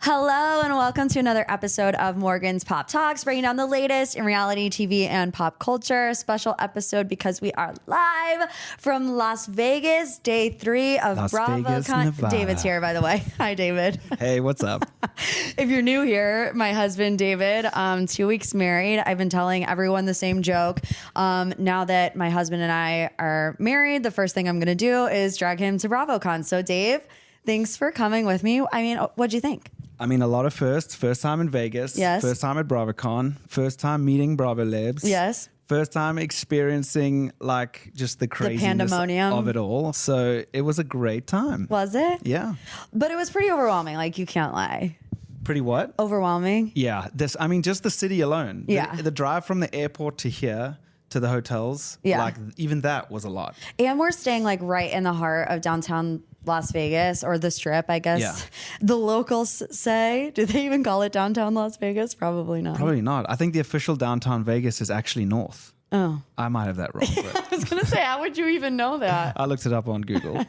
Hello and welcome to another episode of Morgan's Pop Talks, breaking down the latest in reality TV and pop culture. Special episode because we are live from Las Vegas, day 3 of BravoCon. David's here, by the way. Hi, David. Hey, what's up? If you're new here, my husband, David, 2 weeks married. I've been telling everyone the same joke. Now that my husband and I are married, the first thing I'm going to do is drag him to BravoCon. So, Dave, thanks for coming with me. I mean, what'd you think? I mean, a lot of firsts. First time in Vegas. Yes. First time at BravoCon. First time meeting Bravolebs. Yes. First time experiencing like just the craziness pandemonium of it all. So it was a great time. Was it? Yeah. But it was pretty overwhelming. Like, you can't lie. Pretty what? Overwhelming. Yeah. I mean, just the city alone. Yeah. The drive from the airport to here to the hotels. Yeah. Like even that was a lot. And we're staying like right in the heart of downtown Las Vegas, or the Strip, I guess. Yeah. The locals say. Do they even call it downtown Las Vegas? Probably not. Probably not. I think the official downtown Vegas is actually north. Oh. I might have that wrong. But I was going to say, how would you even know that? I looked it up on Google.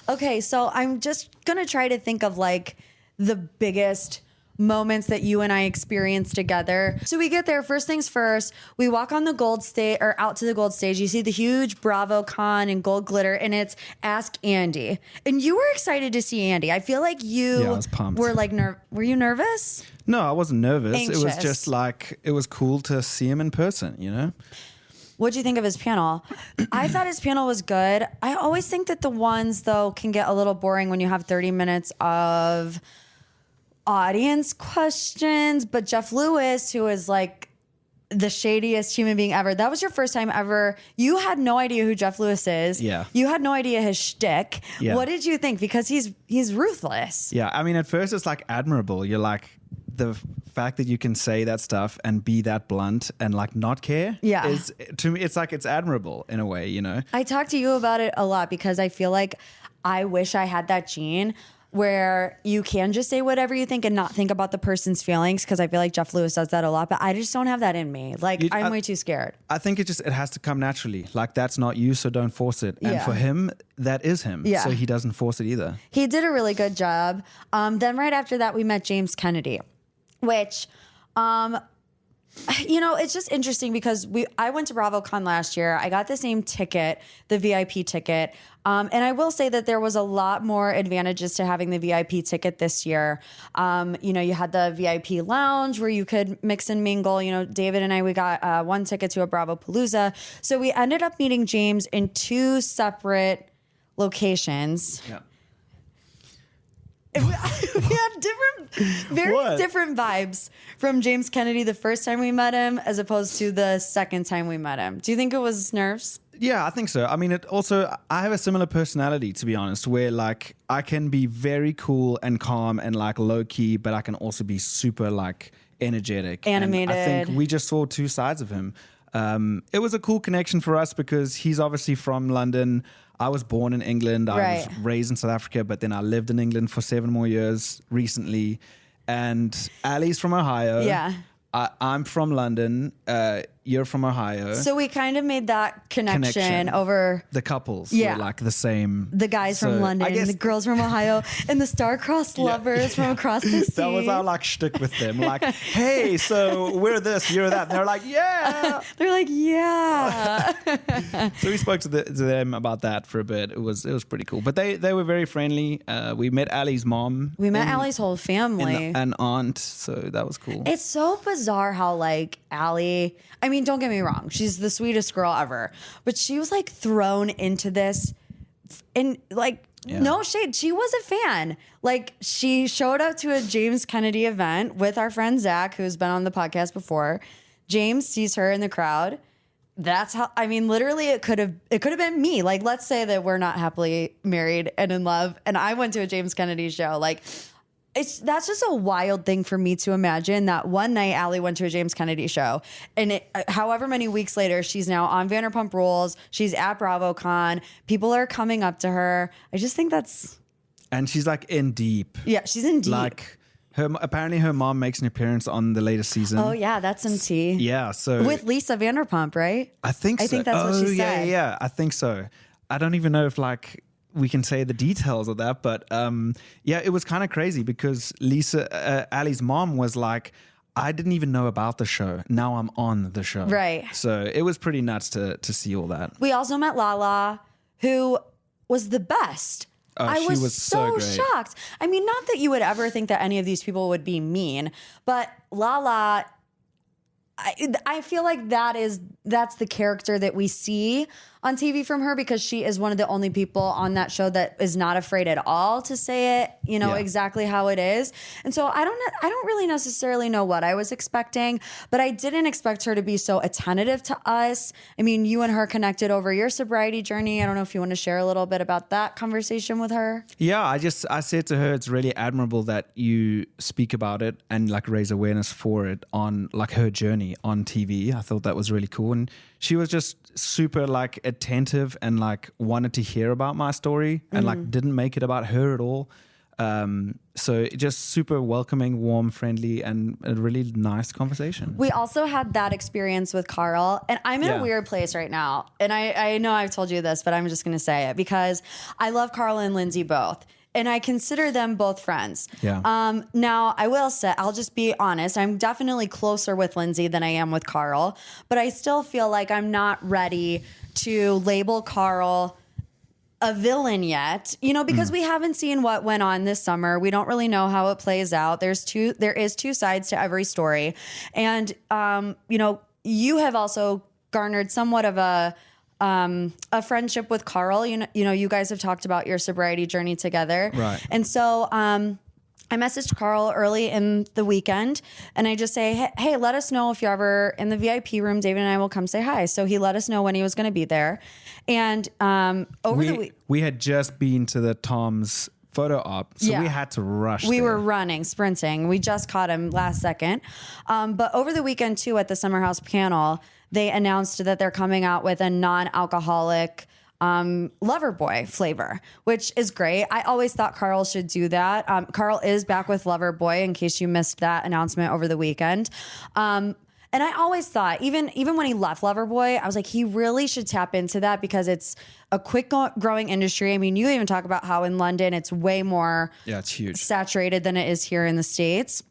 Okay, so I'm just going to try to think of like the biggest moments that you and I experienced together. So we get there, first things first, we walk on the gold stage, or out to the gold stage. You see the huge BravoCon and gold glitter, and it's Ask Andy. And you were excited to see Andy. I feel like you I was pumped. were like, were you nervous? No, I wasn't nervous. Anxious. It was just like, it was cool to see him in person, you know? What'd you think of his panel? I thought his panel was good. I always think that the ones, though, can get a little boring when you have 30 minutes of audience questions. But Jeff Lewis, who is like the shadiest human being ever, that was your first time ever. You had no idea who Jeff Lewis is. Yeah. You had no idea his shtick. Yeah. What did you think? Because he's ruthless. Yeah, I mean, at first it's like admirable. You're like, the fact that you can say that stuff and be that blunt and like not care. Yeah. Is, to me, it's like, it's admirable in a way, you know? I talk to you about it a lot because I feel like I wish I had that gene where you can just say whatever you think and not think about the person's feelings, because I feel like Jeff Lewis does that a lot, but I just don't have that in me. Like, I'm way too scared. I think it has to come naturally. Like, that's not you, so don't force it. And for him, that is him. Yeah. So he doesn't force it either. He did a really good job. Then right after that, we met James Kennedy, which, you know, it's just interesting because I went to BravoCon last year. I got the same ticket, the VIP ticket. And I will say that there was a lot more advantages to having the VIP ticket this year. You know, you had the VIP lounge where you could mix and mingle. You know, David and I, we got one ticket to a Bravopalooza. So we ended up meeting James in 2 separate locations. Yeah. We had different vibes from James Kennedy the first time we met him as opposed to the second time we met him. Do you think it was nerves? Yeah, I think so. I mean, I have a similar personality, to be honest, where like I can be very cool and calm and like low key, but I can also be super like energetic. Animated. And I think we just saw 2 sides of him. It was a cool connection for us because he's obviously from London. I was born in England. I was raised in South Africa, but then I lived in England for 7 more years recently. And Ali's from Ohio. Yeah. I'm from London. You're from Ohio. So we kind of made that connection over the couples. Yeah. Were like the same. The guys from London, the girls from Ohio, and the star-crossed lovers from across the sea. That was our like shtick with them. Like, hey, so we're this, you're that. And they're like, yeah. They're like, yeah. So we spoke to them about that for a bit. It was pretty cool. But they were very friendly. We met Ali's mom. We met Ali's whole family. And aunt. So that was cool. It's so bizarre how like Ali, I mean, don't get me wrong, she's the sweetest girl ever, but she was like thrown into this and like, no shade, she was a fan. Like, she showed up to a James Kennedy event with our friend Zach, who's been on the podcast before. James sees her in the crowd. That's how, I mean, literally it could have been me. Like, let's say that we're not happily married and in love and I went to a James Kennedy show. Like, that's just a wild thing for me to imagine that one night Ali went to a James Kennedy show and however many weeks later, she's now on Vanderpump Rules. She's at BravoCon. People are coming up to her. I just think that's... And she's like in deep. Yeah, she's in deep. Like apparently her mom makes an appearance on the latest season. Oh yeah, that's some tea. Yeah, so... With Lisa Vanderpump, right? I think so. I think that's what she said. Yeah, I think so. I don't even know if like... we can say the details of that, but yeah, it was kind of crazy because Ali's mom was like, I didn't even know about the show. Now I'm on the show. Right. So it was pretty nuts to see all that. We also met Lala, who was the best. I she was was so so great. shocked. I mean, not that you would ever think that any of these people would be mean, but Lala, I feel like that's the character that we see on TV from her, because she is one of the only people on that show that is not afraid at all to say it, exactly how it is. And so I don't really necessarily know what I was expecting, but I didn't expect her to be so attentive to us. I mean, you and her connected over your sobriety journey. I don't know if you want to share a little bit about that conversation with her. Yeah, I said to her, it's really admirable that you speak about it and like raise awareness for it on like her journey on TV. I thought that was really cool. And she was just super like attentive and like wanted to hear about my story and like didn't make it about her at all. So just super welcoming, warm, friendly, and a really nice conversation. We also had that experience with Carl, and I'm in a weird place right now. And I know I've told you this, but I'm just going to say it because I love Carl and Lindsay both. And I consider them both friends. Yeah. Now, I will say, I'll just be honest. I'm definitely closer with Lindsay than I am with Carl. But I still feel like I'm not ready to label Carl a villain yet, because we haven't seen what went on this summer. We don't really know how it plays out. There is two sides to every story. And, you have also garnered somewhat of a friendship with Carl. You guys have talked about your sobriety journey together. Right. And so I messaged Carl early in the weekend and I just say, hey, let us know if you're ever in the VIP room. David and I will come say hi. So he let us know when he was going to be there. And over the week, we had just been to the Tom's photo op, so we had to rush. We were running, sprinting. We just caught him last second. But over the weekend too, at the Summer House panel, they announced that they're coming out with a non-alcoholic Loverboy flavor, which is great. I always thought Carl should do that. Carl is back with Loverboy, in case you missed that announcement over the weekend. And I always thought, even when he left Loverboy, I was like, he really should tap into that because it's a quick growing industry. I mean, you even talk about how in London it's way more it's huge, saturated than it is here in the States.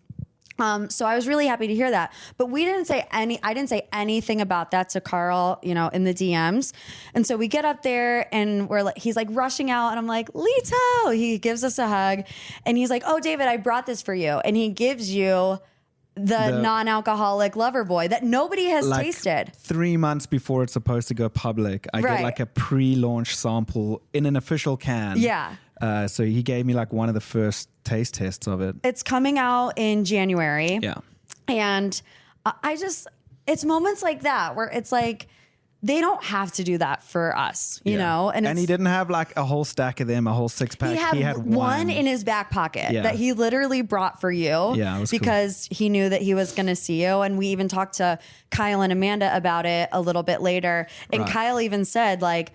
So I was really happy to hear that, but I didn't say anything about that to Carl, in the DMs. And so we get up there and he's like rushing out and I'm like, Lito, he gives us a hug and he's like, oh, David, I brought this for you. And he gives you the non-alcoholic Loverboy that nobody has tasted. 3 months before it's supposed to go public, I get like a pre-launch sample in an official can. Yeah. So he gave me like one of the first taste tests of it. It's coming out in January. Yeah. And it's moments like that where it's like, they don't have to do that for us, you know? And he didn't have like a whole stack of them, a whole 6-pack. He had one in his back pocket that he literally brought for you because he knew that he was going to see you. And we even talked to Kyle and Amanda about it a little bit later. And Kyle even said like,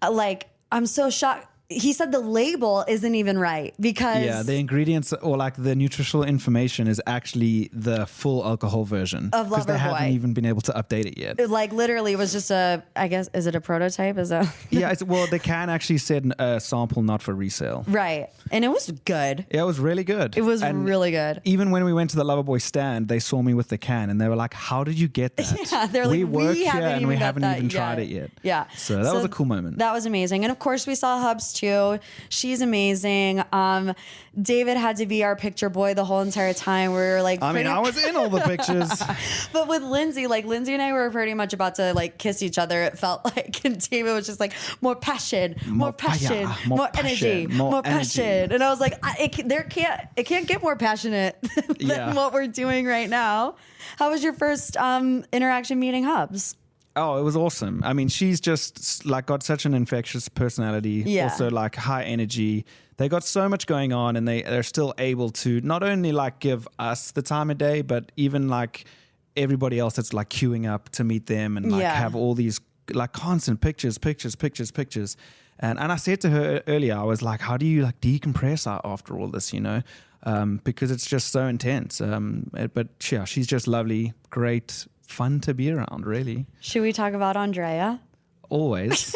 I'm so shocked. He said the label isn't even right because the ingredients or like the nutritional information is actually the full alcohol version of Loverboy. Because they haven't even been able to update it yet. Like literally, it was just I guess, is it a prototype? Is that? Yeah, the can actually said sample not for resale. Right, and it was good. Yeah, it was really good. It was really good. Even when we went to the Loverboy stand, they saw me with the can and they were like, "How did you get that?" Yeah, they're like, "We work here and we haven't even yet. tried it yet." Yeah, so that was a cool moment. That was amazing, and of course we saw Hubs too. She's amazing. David had to be our picture boy the whole entire time. We were like, I was in all the pictures. But with Lindsay, Lindsay and I were pretty much about to kiss each other. It felt like, and David was just like, more passion, more passion, more energy, more passion. And I was like, it can't get more passionate than what we're doing right now. How was your first interaction meeting Hubs? Oh, it was awesome. I mean, she's just got such an infectious personality, also high energy. They got so much going on and they're still able to not only give us the time of day, but even everybody else that's queuing up to meet them and have all these constant pictures. And I said to her earlier, I was like, how do you decompress after all this, because it's just so intense. But yeah, she's just lovely, great, fun to be around, really. Should we talk about Andrea? Always.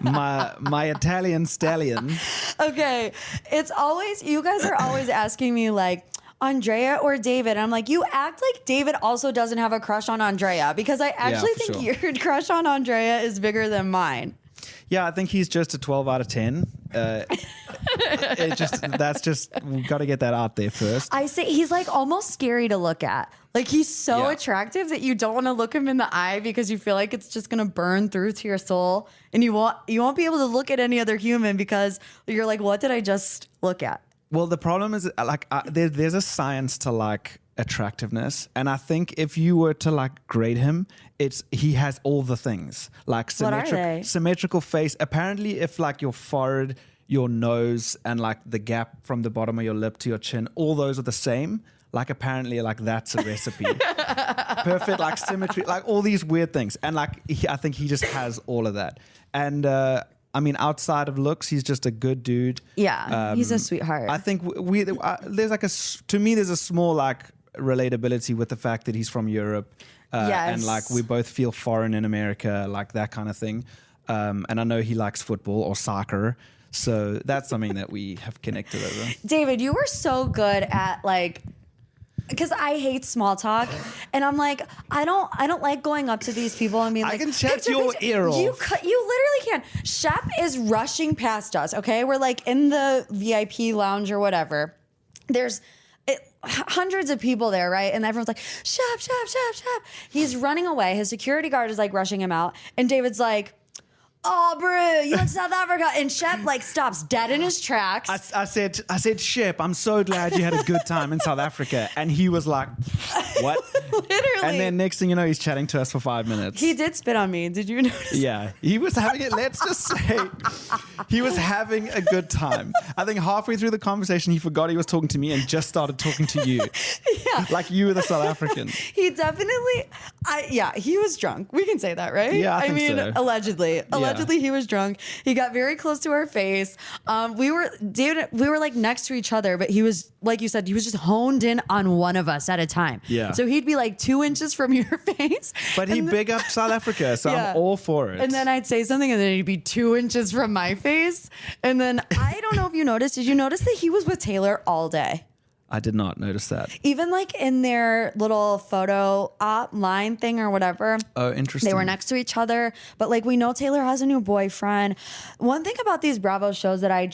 my Italian stallion. Okay. It's always, you guys are always asking me like, Andrea or David? And I'm like, you act like David also doesn't have a crush on Andrea, because I actually think your crush on Andrea is bigger than mine. Yeah, I think he's just a 12 out of 10. We got to get that out there first. I say he's like almost scary to look at. Like he's so attractive that you don't want to look him in the eye because you feel like it's just going to burn through to your soul, and you won't be able to look at any other human because you're like, what did I just look at? Well, the problem is like there's a science to like attractiveness, and I think if you were to like grade him, he has all the things like symmetrical face. Apparently, if like your forehead, your nose, and like the gap from the bottom of your lip to your chin, all those are the same. Like apparently, like that's a recipe. Perfect, like symmetry, like all these weird things, and like I think he just has all of that, and. I mean, outside of looks, he's just a good dude. Yeah, he's a sweetheart. I think there's like to me, there's a small like relatability with the fact that he's from Europe. And like we both feel foreign in America, like that kind of thing. And I know he likes football or soccer. So that's something that we have connected over. David, you were so good at like, because I hate small talk, and I'm like, I don't like going up to these people and being like, I can chat your ear off. You literally can. Shep is rushing past us. Okay, we're like in the VIP lounge or whatever. There's hundreds of people there, right? And everyone's like, Shep. He's running away. His security guard is like rushing him out, and David's like, oh, bro, you went to South Africa. And Shep like stops dead in his tracks. I said, Shep, I'm so glad you had a good time in South Africa. And he was like, what? Literally. And then next thing you know, he's chatting to us for 5 minutes. He did spit on me. Did you notice? Yeah. He was having it. Let's just say he was having a good time. I think halfway through the conversation, he forgot he was talking to me and just started talking to you. Yeah. Like you were the South African. He definitely, he was drunk. We can say that, right? Yeah, I think so. Allegedly. Allegedly, he was drunk. He got very close to our face. We were like next to each other, but he was, like you said, he was just honed in on one of us at a time. Yeah. So he'd be like 2 inches from your face. But he big up South Africa, so I'm all for it. And then I'd say something, and then he'd be 2 inches from my face. And then I don't know if you noticed. Did you notice that he was with Taylor all day? I did not notice that. Even like in their little photo op line thing or whatever. Oh, interesting. They were next to each other. But like we know Taylor has a new boyfriend. One thing about these Bravo shows that I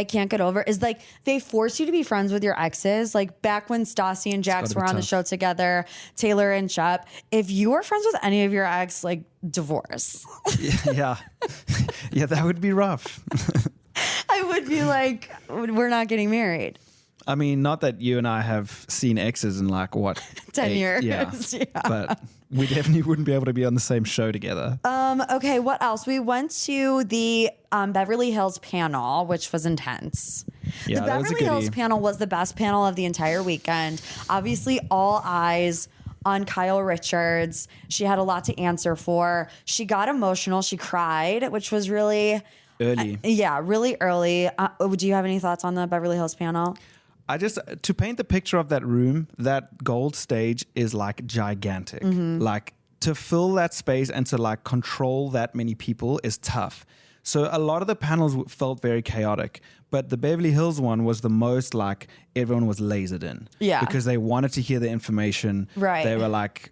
can't get over is like they force you to be friends with your exes. Like back when Stassi and Jax were on the show together, Taylor and Shep, if you were friends with any of your ex, like divorce. Yeah. Yeah, that would be rough. I would be like, we're not getting married. I mean, not that you and I have seen exes in like, what? 10 years. Yeah. But we definitely wouldn't be able to be on the same show together. Okay, what else? We went to the Beverly Hills panel, which was intense. Yeah, the Beverly Hills panel was the best panel of the entire weekend. Obviously, all eyes on Kyle Richards. She had a lot to answer for. She got emotional. She cried, which was really... early. Really early. Do you have any thoughts on the Beverly Hills panel? To paint the picture of that room, that gold stage is like gigantic. Mm-hmm. Like to fill that space and to like control that many people is tough. So a lot of the panels felt very chaotic, but the Beverly Hills one was the most like everyone was lasered in. Yeah. Because they wanted to hear the information. Right. They were like,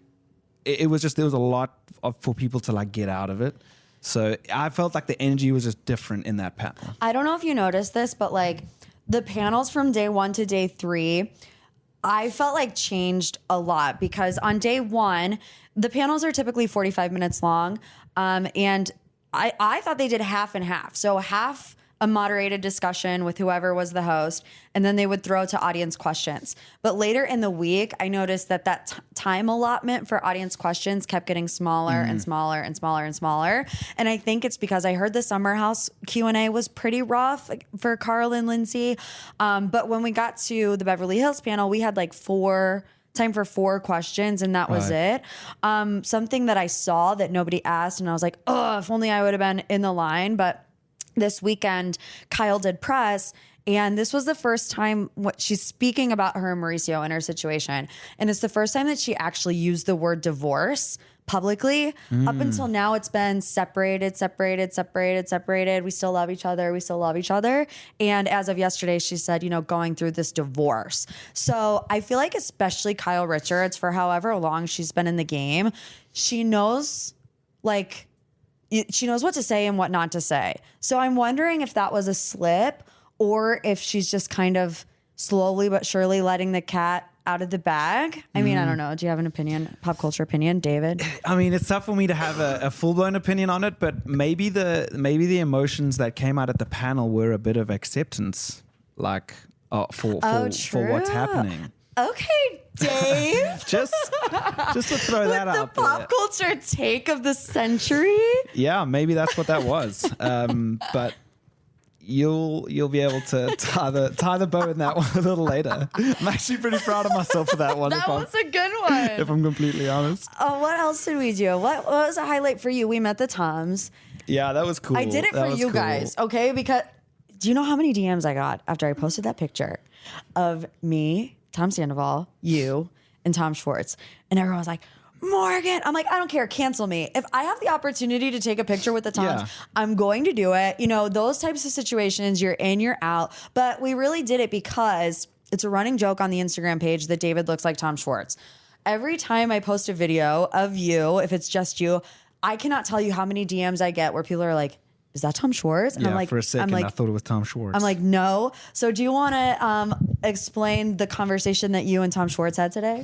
it was just, there was a lot for people to like get out of it. So I felt like the energy was just different in that panel. I don't know if you noticed this, but like the panels from day 1 to day 3, I felt like changed a lot because on day 1, the panels are typically 45 minutes long. And I thought they did half and half. So half a moderated discussion with whoever was the host, and then they would throw to audience questions. But later in the week, I noticed that time allotment for audience questions kept getting smaller and smaller and smaller and smaller. And I think it's because I heard the Summer House Q&A was pretty rough for Carl and Lindsay. But when we got to the Beverly Hills panel, we had like time for 4 questions, and that was it. Something that I saw that nobody asked, and I was like, oh, if only I would have been in the line. But this weekend, Kyle did press, and this was the first time she's speaking about her and Mauricio and her situation. And it's the first time that she actually used the word divorce publicly. Up until now, it's been separated. We still love each other. And as of yesterday, she said, you know, going through this divorce. So I feel like especially Kyle Richards, for however long she's been in the game, she knows what to say and what not to say. So I'm wondering if that was a slip or if she's just kind of slowly but surely letting the cat out of the bag. I mean, I don't know. Do you have an opinion, pop culture opinion, David? I mean, it's tough for me to have a full-blown opinion on it, but maybe the emotions that came out at the panel were a bit of acceptance, like for what's happening. Okay, Dave. just to throw that out the pop culture take of the century. Yeah, maybe that's what that was. But you'll be able to tie the bow in that one a little later. I'm actually pretty proud of myself for that one. That was a good one. If I'm completely honest. Oh, what else did we do? What was a highlight for you? We met the Toms. Yeah, that was cool. I did it for you guys, okay? Because do you know how many DMs I got after I posted that picture of me, Tom Sandoval, you, and Tom Schwartz? And everyone was like, Morgan. I'm like, I don't care. Cancel me. If I have the opportunity to take a picture with the Toms, I'm going to do it. You know, those types of situations, you're in, you're out. But we really did it because it's a running joke on the Instagram page that David looks like Tom Schwartz. Every time I post a video of you, if it's just you, I cannot tell you how many DMs I get where people are like, is that Tom Schwartz? And yeah, I'm like, for a second, I thought it was Tom Schwartz. I'm like, no. So do you want to explain the conversation that you and Tom Schwartz had today?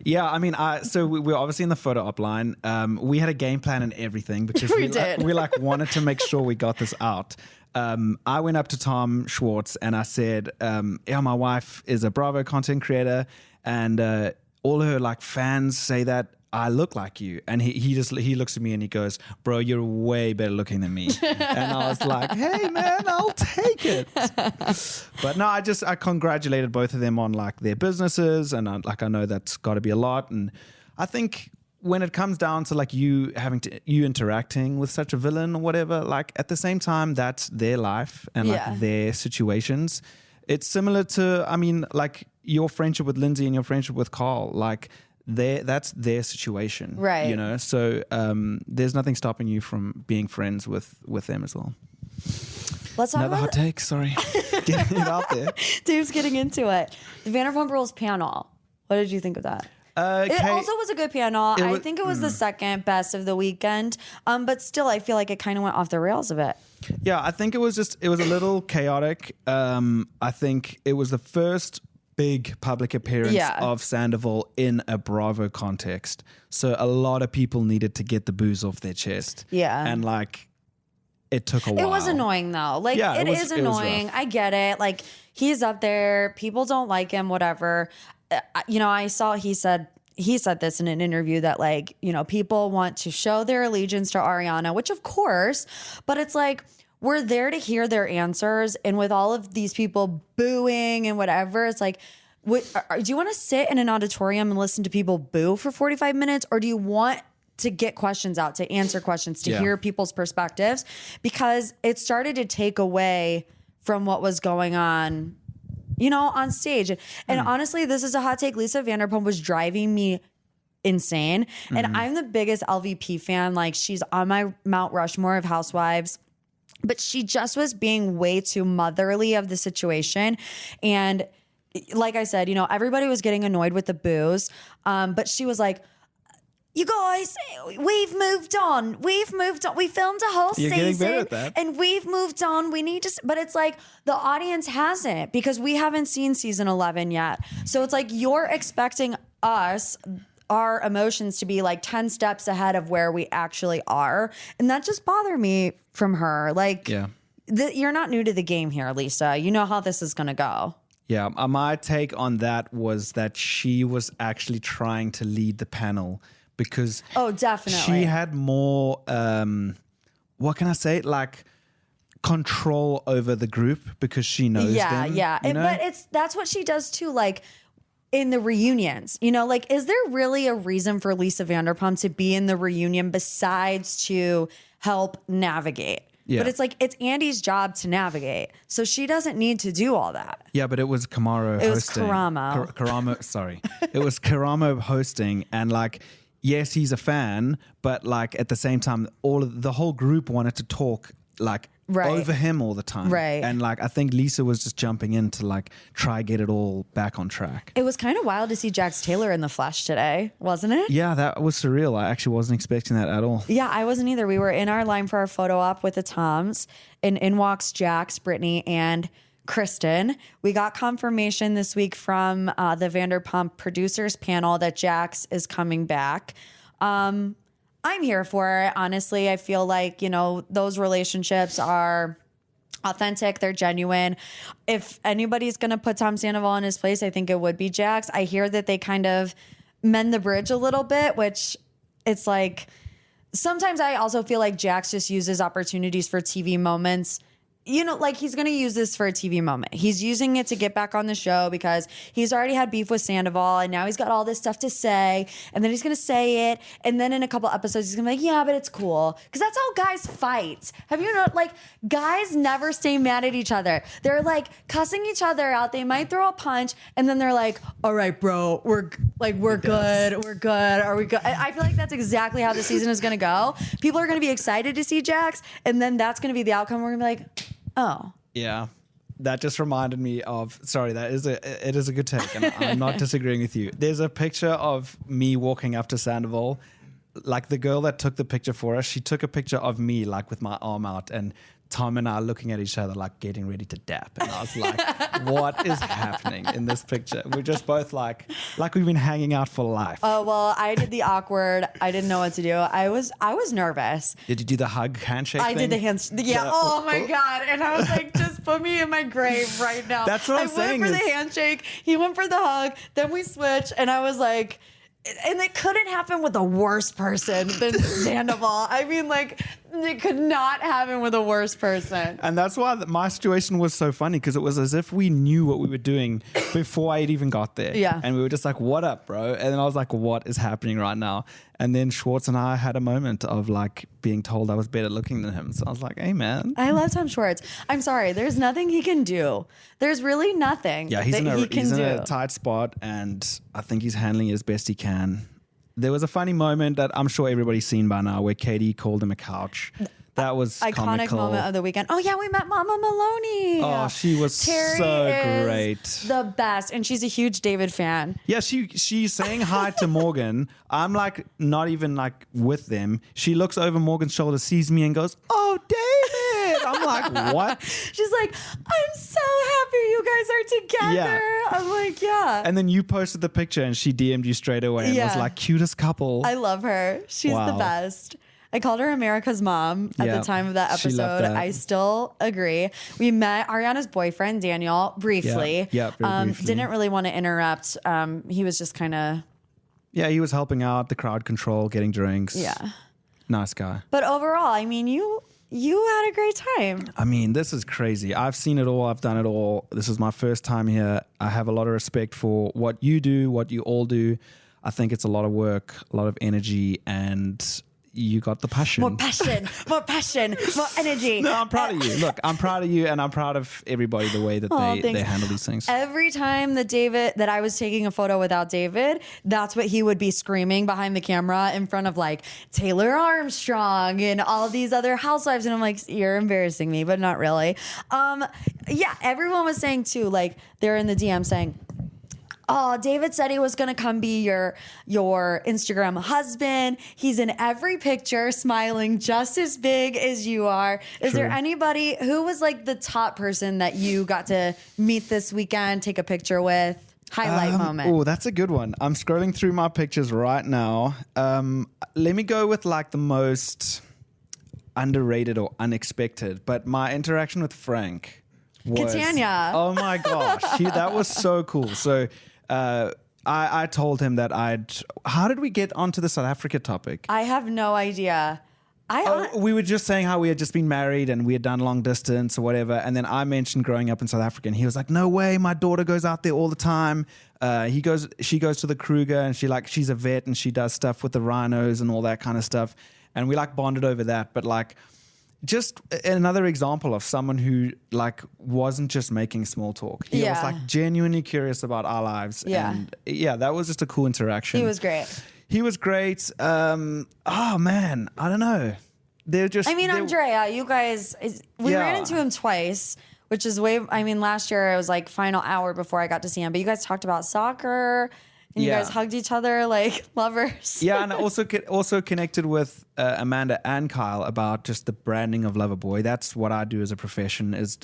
Yeah, I mean, so we were obviously in the photo op line. We had a game plan and everything because we did. We wanted to make sure we got this out. I went up to Tom Schwartz and I said, yeah, my wife is a Bravo content creator and all her like fans say that I look like you. And he looks at me and he goes, bro, you're way better looking than me. And I was like, hey man, I'll take it. But no, I congratulated both of them on like their businesses. And I know that's got to be a lot. And I think when it comes down to like you interacting with such a villain or whatever, like at the same time, that's their life and like their situations. It's similar to, I mean, like your friendship with Lindsay and your friendship with Carl, like that's their situation, right? You know, so there's nothing stopping you from being friends with them as well. Let's talk another hot take. Sorry, getting it out there. Dave's getting into it. The Vanderpump Rules panel. What did you think of that? It also was a good panel. I think it was the second best of the weekend, but still, I feel like it kind of went off the rails a bit. Yeah, I think it was a little chaotic. I think it was the first big public appearance of Sandoval in a Bravo context. So a lot of people needed to get the booze off their chest. Yeah. And like, it took a while. It was annoying though. Like, it is annoying. I get it. Like, he's up there. People don't like him, whatever. You know, I saw he said this in an interview that like, you know, people want to show their allegiance to Ariana, which of course, but it's like, we're there to hear their answers. And with all of these people booing and whatever, it's like, do you want to sit in an auditorium and listen to people boo for 45 minutes? Or do you want to get questions out, to answer questions, to hear people's perspectives? Because it started to take away from what was going on, you know, on stage. And honestly, this is a hot take. Lisa Vanderpump was driving me insane. And I'm the biggest LVP fan. Like, she's on my Mount Rushmore of housewives. But she just was being way too motherly of the situation. And like I said, you know, everybody was getting annoyed with the boos. But she was like, you guys, we've moved on. We filmed a whole season. Getting better at that. And we've moved on. We need to, but it's like the audience hasn't, because we haven't seen season 11 yet. So it's like you're expecting us, our emotions, to be like 10 steps ahead of where we actually are. And that just bothered me from her. Like, you're not new to the game here, Lisa. You know how this is going to go. Yeah. My take on that was that she was actually trying to lead the panel because definitely she had more, what can I say? Like, control over the group because she knows them. Yeah. You know? But that's what she does too. Like, in the reunions, you know, like, is there really a reason for Lisa Vanderpump to be in the reunion besides to help navigate? Yeah. But it's like, it's Andy's job to navigate. So she doesn't need to do all that. Yeah, but it was Karamo hosting. It was Karamo. Sorry. It was Karamo hosting. And like, yes, he's a fan, but like at the same time, the whole group wanted to talk like over him all the time. Right. And like, I think Lisa was just jumping in to like try get it all back on track. It was kind of wild to see Jax Taylor in the flesh today, wasn't it? Yeah, that was surreal. I actually wasn't expecting that at all. Yeah, I wasn't either. We were in our line for our photo op with the Toms, and in walks Jax, Brittany, and Kristen. We got confirmation this week from the Vanderpump producers panel that Jax is coming back. I'm here for it. Honestly, I feel like, you know, those relationships are authentic. They're genuine. If anybody's going to put Tom Sandoval in his place, I think it would be Jax. I hear that they kind of mend the bridge a little bit, which it's like, sometimes I also feel like Jax just uses opportunities for TV moments. You know, like he's going to use this for a TV moment. He's using it to get back on the show because he's already had beef with Sandoval and now he's got all this stuff to say. And then he's going to say it. And then in a couple episodes, he's going to be like, yeah, but it's cool. Because that's how guys fight. Have you know, like guys never stay mad at each other. They're like cussing each other out. They might throw a punch and then they're like, all right, bro, we're good. We're good. Are we good? I feel like that's exactly how the season is going to go. People are going to be excited to see Jax. And then that's going to be the outcome. We're going to be like, oh. Yeah. That just reminded me of, sorry, it is a good take, and I'm not disagreeing with you. There's a picture of me walking up to Sandoval. Like the girl that took the picture for us, she took a picture of me like with my arm out, and Tom and I looking at each other like getting ready to dap. And I was like, what is happening in this picture? We're just both like we've been hanging out for life. Oh, well, I did the awkward. I didn't know what to do. I was nervous. Did you do the handshake thing? I did the hands. Yeah. Oh my God. And I was like, just put me in my grave right now. That's what I'm saying. I went for the handshake. He went for the hug. Then we switched. And I was like, and it couldn't happen with a worse person than Sandoval. I mean, like, it could not happen with a worse person. And that's why my situation was so funny, because it was as if we knew what we were doing before I had even got there. Yeah. And we were just like, what up, bro? And then I was like, what is happening right now? And then Schwartz and I had a moment of like being told I was better looking than him. So I was like, hey, man. I love Tom Schwartz. I'm sorry. There's nothing he can do. There's really nothing he's in a tight spot, and I think he's handling it as best he can. There was a funny moment that I'm sure everybody's seen by now where Katie called him a couch. That was iconic comical. moment of the weekend. Oh yeah, we met Mama Maloney. Oh, she was Terry so is great. The best, and she's a huge David fan. Yeah, she's saying hi to Morgan. I'm like not even like with them. She looks over Morgan's shoulder, sees me, and goes, "Oh, David." I'm like, what? She's like, I'm so happy you guys are together. Yeah. I'm like, yeah. And then you posted the picture, and she DM'd you straight away and was like, cutest couple. I love her. She's the best. I called her America's mom at the time of that episode. That. I still agree. We met Ariana's boyfriend, Daniel, briefly. Yeah, very briefly. Didn't really want to interrupt. He was just kind of... Yeah, he was helping out, the crowd control, getting drinks. Yeah. Nice guy. But overall, I mean, you had a great time. I mean, this is crazy. I've seen it all. I've done it all. This is my first time here. I have a lot of respect for what you do, what you all do. I think it's a lot of work, a lot of energy, and... you got the passion. More passion, more energy. No, I'm proud of you. Look, I'm proud of you, and I'm proud of everybody the way that they handle these things. Every time that I was taking a photo without David, that's what he would be screaming behind the camera in front of like Taylor Armstrong and all these other housewives. And I'm like, you're embarrassing me, but not really. Yeah, everyone was saying too, like they're in the DM saying, oh, David said he was going to come be your Instagram husband. He's in every picture, smiling just as big as you are. Is there anybody who was like the top person that you got to meet this weekend, take a picture with? Highlight moment. Oh, that's a good one. I'm scrolling through my pictures right now. Let me go with like the most underrated or unexpected, but my interaction with Frank was... Catania. Oh my gosh. That was so cool. So... I told him that how did we get onto the South Africa topic? I have no idea. We were just saying how we had just been married and we had done long distance or whatever. And then I mentioned growing up in South Africa, and he was like, no way. My daughter goes out there all the time. She goes to the Kruger, and she's a vet and she does stuff with the rhinos and all that kind of stuff. And we like bonded over that. But like, just another example of someone who like wasn't just making small talk. He was like genuinely curious about our lives. Yeah. And yeah, that was just a cool interaction. He was great. He was great. Oh man, I don't know. They're just. Andrea, you guys, we ran into him twice, which is last year it was like final hour before I got to see him. But you guys talked about soccer. And you guys hugged each other like lovers. Yeah, and I also connected with Amanda and Kyle about just the branding of Loverboy. That's what I do as a profession is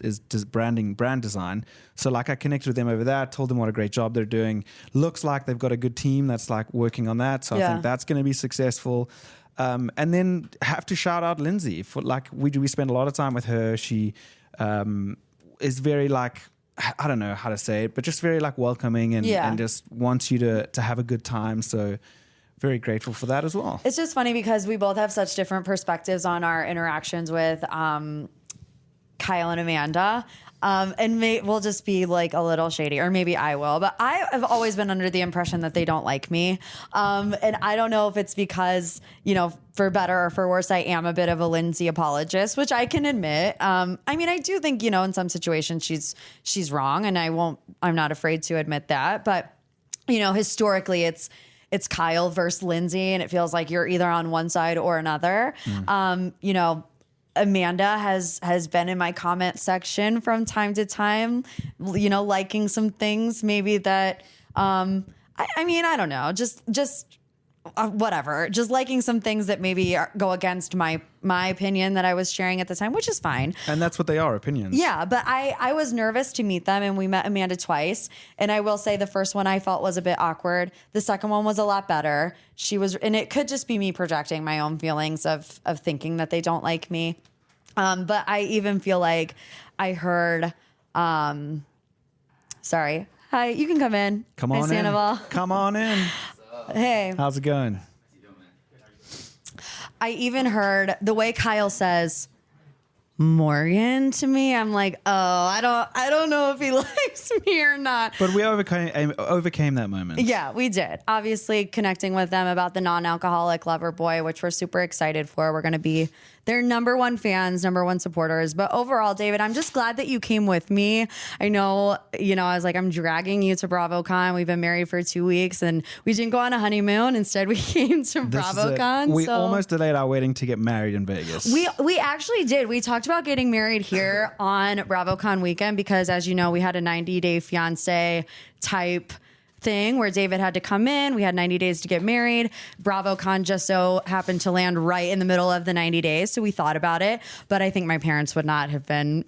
brand design. So like I connected with them over that, told them what a great job they're doing. Looks like they've got a good team that's like working on that. So I think that's going to be successful. And then have to shout out Lindsay for like we spend a lot of time with her. She is very like. I don't know how to say it, but just very like welcoming and just wants you to have a good time. So very grateful for that as well. It's just funny because we both have such different perspectives on our interactions with Kyle and Amanda. And we'll just be like a little shady, or maybe I will. But I have always been under the impression that they don't like me. And I don't know if it's because, for better or for worse, I am a bit of a Lindsay apologist, which I can admit. I do think, in some situations she's wrong, and I'm not afraid to admit that. But, historically it's Kyle versus Lindsay, and it feels like you're either on one side or another. Amanda has been in my comment section from time to time, liking some things maybe that, I don't know, just whatever, just liking some things that maybe go against my opinion that I was sharing at the time, which is fine. And that's what they are, opinions. Yeah, but I was nervous to meet them, and we met Amanda twice. And I will say the first one I felt was a bit awkward. The second one was a lot better. And it could just be me projecting my own feelings of thinking that they don't like me. But I even feel like I heard, sorry. Hi, you can come in. Come on Sandoval. in. Come on in. Hey. How's it going? I even heard the way Kyle says Morgan to me. I'm like, oh, I don't know if he likes me or not. But we overcame that moment. Yeah, we did. Obviously connecting with them about the non-alcoholic Loverboy, which we're super excited for. We're going to be their number one fans, number one supporters. But overall, David, I'm just glad that you came with me. I know, I was like, I'm dragging you to BravoCon. We've been married for 2 weeks, and we didn't go on a honeymoon. Instead, we came to BravoCon. We almost delayed our wedding to get married in Vegas. We actually did. We talked about getting married here on BravoCon weekend because, as you know, we had a 90-day fiance type thing where David had to come in. We had 90 days to get married. BravoCon just so happened to land right in the middle of the 90 days. So we thought about it, but I think my parents would not have been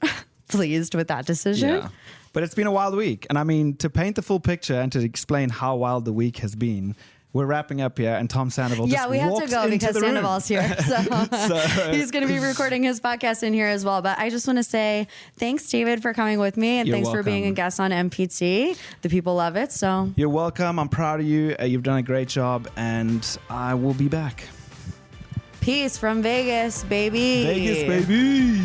pleased with that decision. Yeah. But it's been a wild week. And to paint the full picture and to explain how wild the week has been, we're wrapping up here, and Tom Sandoval just we have to go because Sandoval's here. So, so he's going to be recording his podcast in here as well. But I just want to say thanks, David, for coming with me, and thanks for being a guest on MPT. The people love it. So you're welcome. I'm proud of you. You've done a great job, and I will be back. Peace from Vegas, baby. Vegas, baby.